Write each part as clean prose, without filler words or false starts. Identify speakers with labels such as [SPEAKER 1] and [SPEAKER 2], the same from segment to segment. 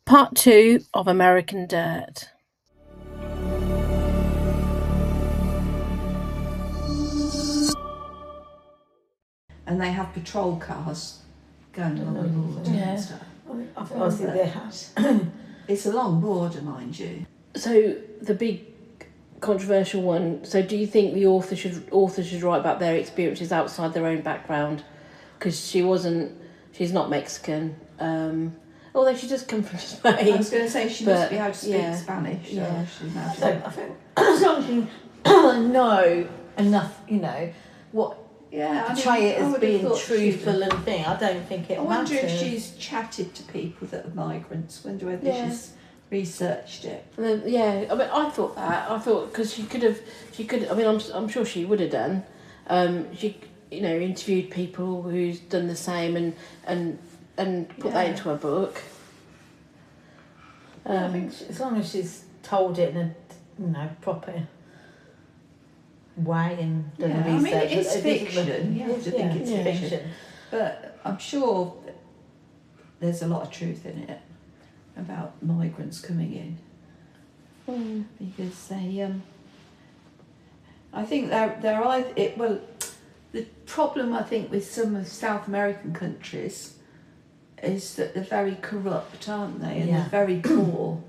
[SPEAKER 1] Part 2 of American Dirt.
[SPEAKER 2] And they have patrol cars going along the border and stuff.
[SPEAKER 3] I think obviously they had.
[SPEAKER 2] It's a long border, mind you.
[SPEAKER 1] So the big controversial one. So do you think the author should write about their experiences outside their own background? Because she's not Mexican. Although she does come from Spain.
[SPEAKER 2] I was going to say she must be able to speak Spanish.
[SPEAKER 1] Yeah.
[SPEAKER 2] So
[SPEAKER 3] I think as long as you know enough, what portray it as being truthful and thing. I don't think it matters.
[SPEAKER 2] I wonder if she's chatted to people that are migrants. Wonder whether she's researched it.
[SPEAKER 1] Yeah, I mean, I thought that. I thought because she could. I mean, I'm sure she would have done. She, interviewed people who's done the same and put that into a book.
[SPEAKER 3] I think as long as she's told it in a proper way and done the research.
[SPEAKER 2] I mean, it's fiction. You have to think it's fiction. But I'm sure there's a lot of truth in it about migrants coming in. Because they, I think they're either, the problem I think with some of South American countries is that they're very corrupt, aren't they? And they're very poor.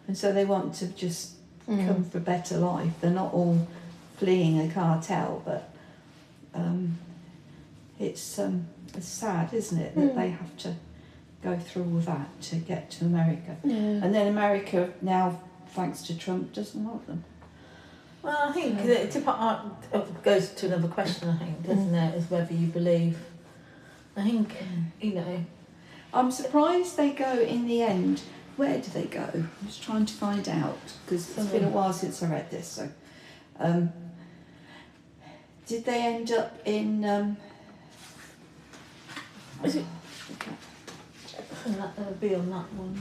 [SPEAKER 2] And so they want to just come for a better life. They're not all fleeing a cartel, but it's sad, isn't it, that they have to go through all that to get to America.
[SPEAKER 1] Yeah.
[SPEAKER 2] And then America now, thanks to Trump, doesn't want them.
[SPEAKER 3] Well, I think it goes to another question, I think, doesn't it, is whether you believe. I think,
[SPEAKER 2] I'm surprised they go in the end. Where do they go? I'm just trying to find out, because it's been a while since I read this. So, did they end up in...
[SPEAKER 1] Is it?
[SPEAKER 3] I think that'll be on that one.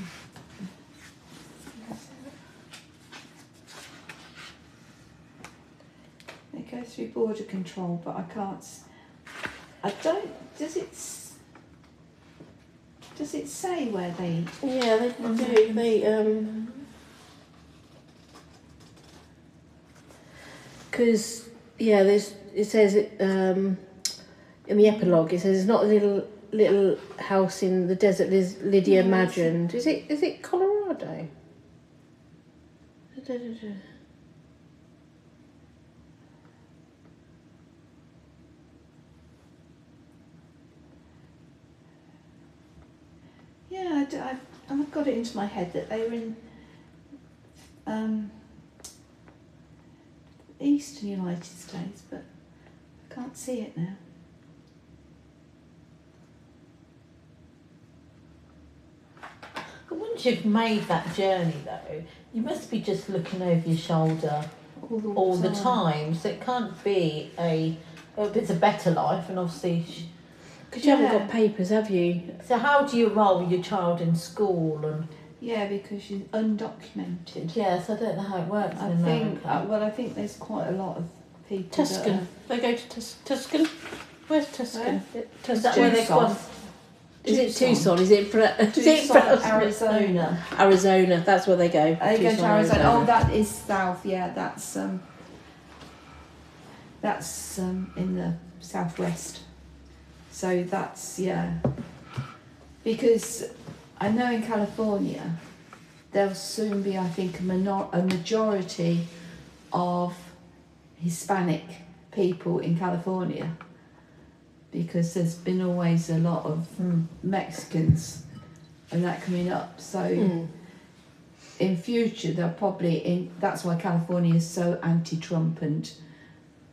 [SPEAKER 2] They go through border control, but I can't... I don't... Does it say where they...
[SPEAKER 1] Yeah, they do. They because it says in the epilogue. It says it's not a little house in the desert Lydia imagined. Is it Colorado?
[SPEAKER 2] Yeah, I've got it into my head that they were in eastern United States, but I can't see it now.
[SPEAKER 3] But once you've made that journey, though, you must be just looking over your shoulder all the time. So it can't be it's a better life, and obviously...
[SPEAKER 1] Because you haven't got papers, have you?
[SPEAKER 3] So how do you enrol your child in school? And
[SPEAKER 2] because she's undocumented.
[SPEAKER 3] yes, I don't know how it works in America.
[SPEAKER 2] I think there's quite a lot of people.
[SPEAKER 1] Tuscan. They go to Tuscan. Where's Tuscan?
[SPEAKER 3] Is that where they cross?
[SPEAKER 1] Is it Tucson? Is it
[SPEAKER 2] Arizona?
[SPEAKER 1] Arizona. That's where they go.
[SPEAKER 2] They go to Arizona. Oh, that is south. Yeah, that's in the southwest. So that's because I know in California there'll soon be, I think, a majority of Hispanic people in California, because there's been always a lot of Mexicans and that coming up. So in future they'll probably that's why California is so anti-Trump and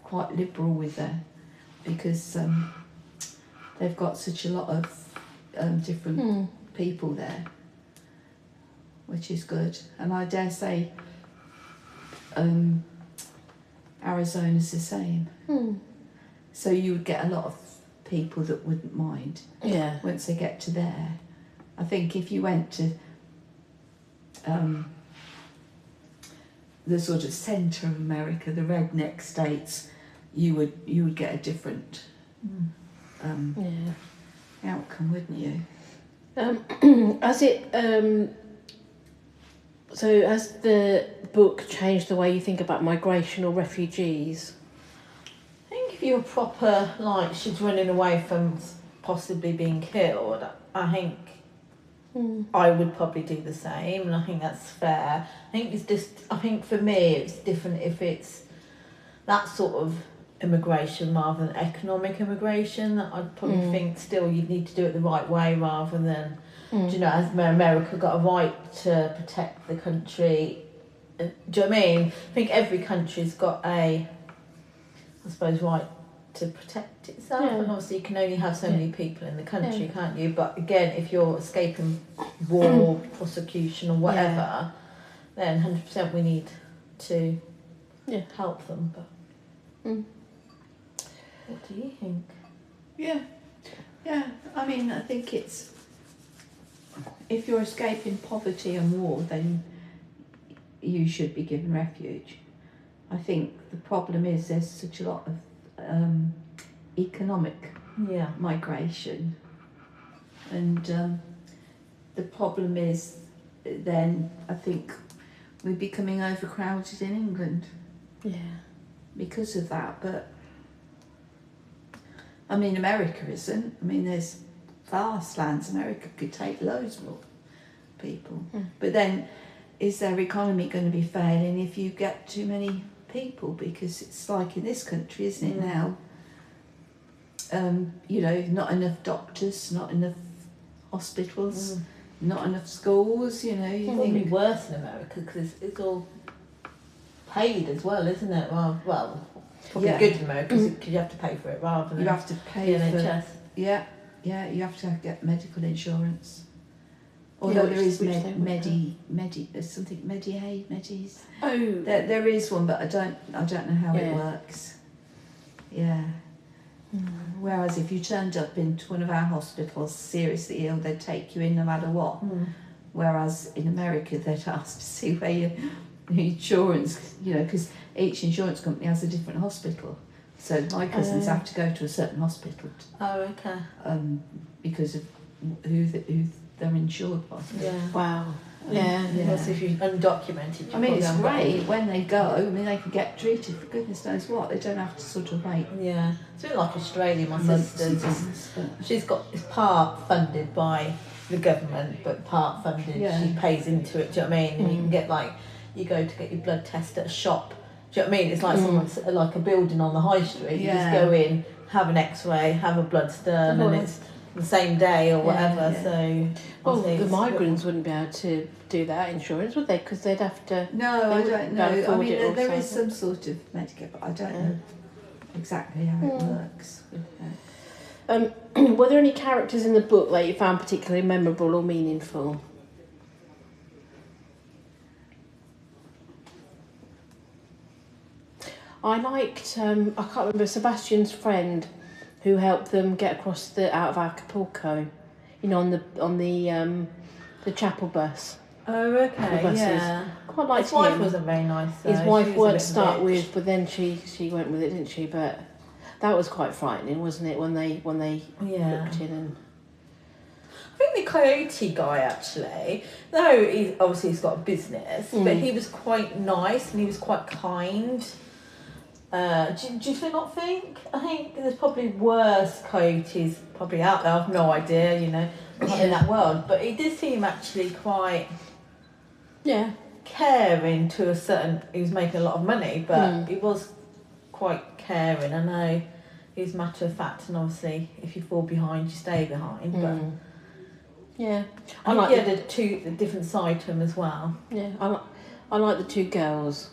[SPEAKER 2] quite liberal with that, because they've got such a lot of different people there, which is good. And I dare say Arizona's the same. So you would get a lot of people that wouldn't mind once they get to there. I think if you went to the sort of centre of America, the redneck states, you would get a different outcome, wouldn't you?
[SPEAKER 1] Has it So has the book changed the way you think about migration or refugees?
[SPEAKER 3] I think if you're proper, like she's running away from possibly being killed, I think I would probably do the same, and I think that's fair. I think for me it's different if it's that sort of immigration rather than economic immigration. I'd probably think still you'd need to do it the right way rather than, do you know, has America got a right to protect the country? Do you know what I mean? I think every country's got a, I suppose, right to protect itself, and obviously you can only have so many people in the country, can't you? But again, if you're escaping war, prosecution or whatever, then 100% we need to help them. But what do you think?
[SPEAKER 2] Yeah. I mean, I think it's, if you're escaping poverty and war, then you should be given refuge. I think the problem is there's such a lot of economic migration, and the problem is then I think we're becoming overcrowded in England because of that. But I mean, America isn't. I mean, there's vast lands. America could take loads more people, but then is their economy going to be failing if you get too many people? Because it's like in this country, isn't it now? You know, not enough doctors, not enough hospitals, not enough schools. You know, you
[SPEAKER 3] Probably
[SPEAKER 2] think
[SPEAKER 3] worse in America because it's all paid as well, isn't it? Well, probably good in America because you have to pay for it rather than
[SPEAKER 2] you have to pay
[SPEAKER 3] the NHS.
[SPEAKER 2] for you have to get medical insurance. Although there is there's something Mediaid.
[SPEAKER 1] Oh,
[SPEAKER 2] There is one, but I don't know how it works. Yeah. Whereas if you turned up into one of our hospitals seriously ill, they'd take you in no matter what. Whereas in America, they'd ask to see where your insurance, you know, because each insurance company has a different hospital. So my cousins have to go to a certain hospital. Because of who they're insured by.
[SPEAKER 1] wow.
[SPEAKER 3] Plus if you're undocumented.
[SPEAKER 2] I mean, it's great when they go. I mean, they can get treated for goodness knows what. They don't have to sort of wait.
[SPEAKER 3] Yeah, it's a bit like Australia. My
[SPEAKER 2] months and
[SPEAKER 3] sister's,
[SPEAKER 2] things, but-
[SPEAKER 3] it's part funded by the government, but part funded. She pays into it. Do you know what I mean? And you can get you go to get your blood test at a shop. Do you know what I mean? It's like someone's like a building on the high street. You just go in, have an X-ray, have a blood done, and it's the same day or whatever. So,
[SPEAKER 1] well, the migrants wouldn't be able to do that insurance, would they? Because they'd have to.
[SPEAKER 2] No, I don't know. I mean, there is some sort of Medicare, but I don't know exactly how it works.
[SPEAKER 1] Were there any characters in the book that you found particularly memorable or meaningful? I liked. I can't remember Sebastian's friend, who helped them get across out of Acapulco, you know, on the chapel bus.
[SPEAKER 3] Oh, okay, yeah.
[SPEAKER 1] Quite liked
[SPEAKER 3] his wife
[SPEAKER 1] him.
[SPEAKER 3] wasn't very nice. Though.
[SPEAKER 1] His wife
[SPEAKER 3] was
[SPEAKER 1] weren't
[SPEAKER 3] a
[SPEAKER 1] to start
[SPEAKER 3] bitch.
[SPEAKER 1] with, but then she went with it, didn't she? But that was quite frightening, wasn't it? When they looked in and.
[SPEAKER 3] I think the coyote guy actually, though he's got a business, but he was quite nice and he was quite kind. Do you not think? I think there's probably worse coyotes probably out there. I've no idea, you know, not in that world. But he did seem actually quite caring to a certain. He was making a lot of money, but he was quite caring. I know he was matter of fact, and obviously, if you fall behind, you stay behind. But I think he had a different side to him as well.
[SPEAKER 1] Yeah, I like the two girls.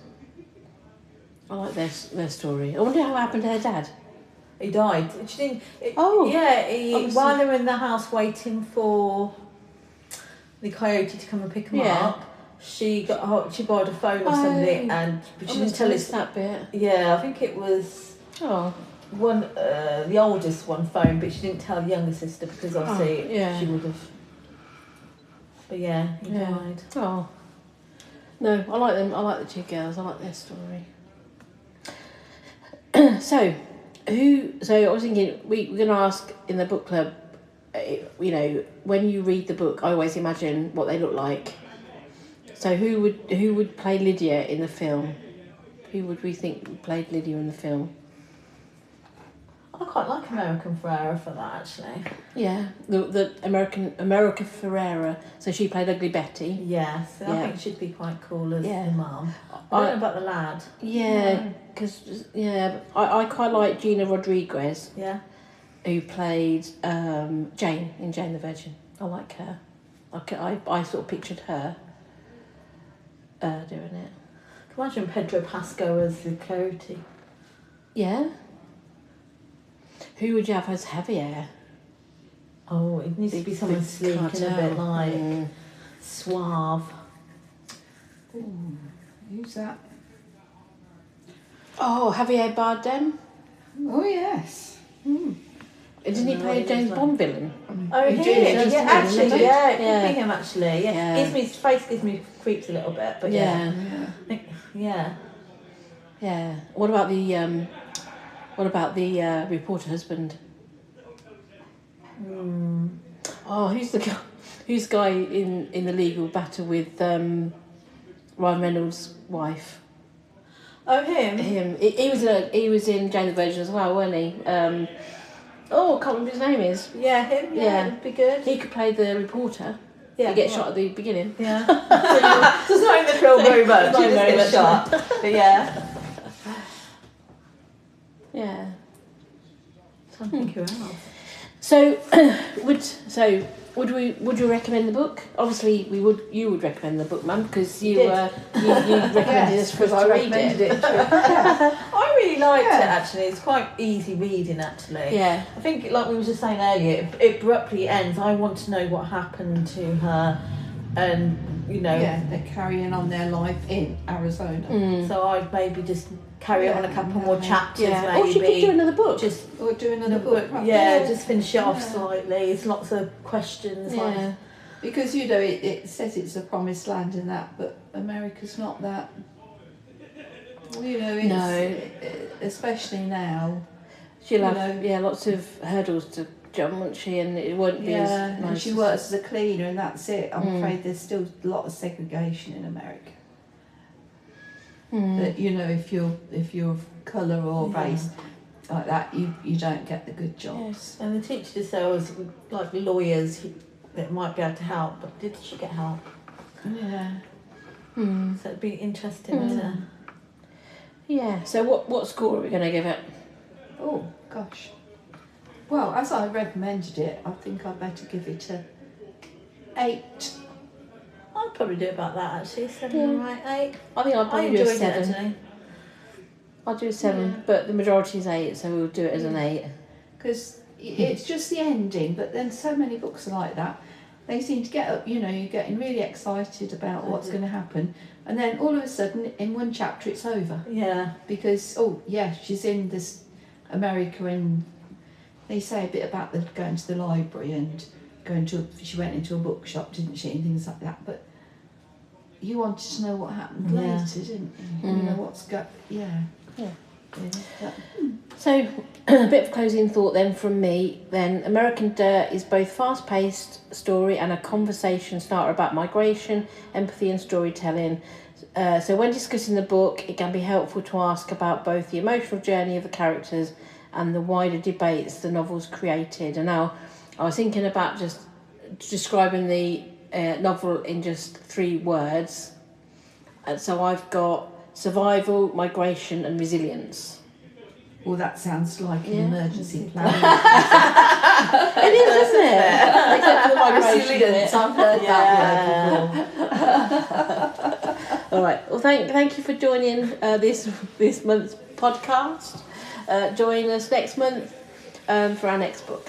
[SPEAKER 1] I like their story. I wonder how happened to her dad.
[SPEAKER 3] He died. She didn't.
[SPEAKER 1] Obviously.
[SPEAKER 3] While they were in the house waiting for the coyote to come and pick him up, she borrowed a phone or something, but she didn't tell us
[SPEAKER 1] that bit.
[SPEAKER 3] Yeah, I think it was one the oldest one phone, but she didn't tell the younger sister because obviously she would have. But he died.
[SPEAKER 1] Oh. No, I like them. I like the two girls. I like their story. So I was thinking we're going to ask in the book club, you know, when you read the book, I always imagine what they look like. So who would play Lydia in the film? Who would we think played Lydia in the film?
[SPEAKER 3] I quite like American Ferrera for that, actually.
[SPEAKER 1] Yeah, the America Ferrera. So she played Ugly Betty.
[SPEAKER 3] Yes, I
[SPEAKER 1] Yeah.
[SPEAKER 3] think she'd be quite cool as
[SPEAKER 1] Yeah.
[SPEAKER 3] the mum. I don't know about the lad.
[SPEAKER 1] Yeah, because I quite like Gina Rodriguez,
[SPEAKER 3] Yeah.
[SPEAKER 1] who played Jane in Jane the Virgin. I like her. I sort of pictured her doing it.
[SPEAKER 3] Imagine Pedro Pascal as the Coyote.
[SPEAKER 1] Yeah. Who would you have as Javier?
[SPEAKER 3] Oh, it needs to be someone
[SPEAKER 1] Big
[SPEAKER 3] sleek and a bit
[SPEAKER 1] cartel.
[SPEAKER 3] like suave.
[SPEAKER 2] Ooh, who's that?
[SPEAKER 1] Oh, Javier Bardem.
[SPEAKER 2] Oh yes.
[SPEAKER 1] Didn't he play a James Bond villain?
[SPEAKER 3] Oh,
[SPEAKER 2] He
[SPEAKER 3] he
[SPEAKER 2] did.
[SPEAKER 3] did. Yeah, actually,
[SPEAKER 1] He did.
[SPEAKER 3] yeah, it could
[SPEAKER 1] Yeah.
[SPEAKER 3] be him actually. Yeah,
[SPEAKER 1] Yeah.
[SPEAKER 3] his face gives me creeps a little bit, but yeah,
[SPEAKER 2] Yeah.
[SPEAKER 3] I think, yeah.
[SPEAKER 1] Yeah. What about the reporter husband? Oh, who's the guy in the legal battle with Ryan Reynolds' wife?
[SPEAKER 3] Oh, him.
[SPEAKER 1] Him. He was in Jane the Virgin as well, wasn't he? I can't remember his name is.
[SPEAKER 3] Yeah, him. Yeah,
[SPEAKER 1] Yeah.
[SPEAKER 3] it'd be good.
[SPEAKER 1] He could play the reporter.
[SPEAKER 3] Yeah,
[SPEAKER 1] He gets shot at the beginning.
[SPEAKER 3] Yeah. Does not in the film very much.
[SPEAKER 1] Not
[SPEAKER 3] He just
[SPEAKER 1] very
[SPEAKER 3] gets shot. But yeah.
[SPEAKER 1] Yeah.
[SPEAKER 3] Trying to think who else.
[SPEAKER 1] So, would you recommend the book? Obviously, you would recommend the book, Mum, because you recommended us for us to read it.
[SPEAKER 3] I really liked
[SPEAKER 2] Yeah.
[SPEAKER 3] it actually. It's quite easy reading actually.
[SPEAKER 1] Yeah.
[SPEAKER 3] I think, like we were just saying earlier, it abruptly ends. I want to know what happened to her, and
[SPEAKER 2] Yeah, they're carrying on their life in Arizona.
[SPEAKER 3] so I'd maybe just carry on a couple more chapters.
[SPEAKER 1] Yeah.
[SPEAKER 3] Maybe.
[SPEAKER 1] Or she could do another book.
[SPEAKER 3] Just
[SPEAKER 2] Or do another book. right?
[SPEAKER 3] Yeah, just finish it off
[SPEAKER 2] Yeah.
[SPEAKER 3] slightly. It's lots of questions. Like,
[SPEAKER 1] Yeah.
[SPEAKER 2] Because it says it's a promised land and that, but America's not that. It's,
[SPEAKER 1] No.
[SPEAKER 2] Especially now.
[SPEAKER 1] She'll have
[SPEAKER 2] know.
[SPEAKER 1] lots of hurdles to jump, won't she? And it won't be as
[SPEAKER 2] And
[SPEAKER 1] nice.
[SPEAKER 2] she works as a cleaner, and that's it. I'm afraid there's still a lot of segregation in America. That if you're of colour or race like that, you don't get the good jobs.
[SPEAKER 3] and the teacher just said, was like lawyers that might be able to help, but did she get help?
[SPEAKER 2] Yeah.
[SPEAKER 3] So it'd be interesting to.
[SPEAKER 1] Yeah. So what score are we going to give it?
[SPEAKER 2] Oh gosh. Well, as I recommended it, I think I'd better give it a 8.
[SPEAKER 3] I'd probably do about that actually. 7 or 8.
[SPEAKER 1] I think I'll
[SPEAKER 3] I
[SPEAKER 1] probably do a
[SPEAKER 3] enjoyed it
[SPEAKER 1] 7.
[SPEAKER 3] actually.
[SPEAKER 1] I'll do a 7, but the majority is 8, so we'll do it as an 8.
[SPEAKER 2] Because it's just the ending, but then so many books are like that. They seem to get up, you're getting really excited about what's going to happen, and then all of a sudden, in one chapter, it's over.
[SPEAKER 3] Yeah.
[SPEAKER 2] Because, she's in this America, and they say a bit about going to the library and she went into a bookshop, didn't she, and things like that, but you wanted to know what happened later, didn't you? You know what's
[SPEAKER 1] Yeah.
[SPEAKER 2] But,
[SPEAKER 1] So, a bit of closing thought then from me. Then, American Dirt is both fast-paced story and a conversation starter about migration, empathy, and storytelling. So, when discussing the book, it can be helpful to ask about both the emotional journey of the characters and the wider debates the novel's created. And now, I was thinking about just describing the novel in just 3 words. And so, I've got survival, migration, and resilience.
[SPEAKER 2] well, that sounds like an emergency plan.
[SPEAKER 1] It is, isn't it? Except for the migration in it.
[SPEAKER 2] Resilience, I've heard that word before.
[SPEAKER 1] All right. Well, thank you for joining this month's podcast. Join us next month for our next book.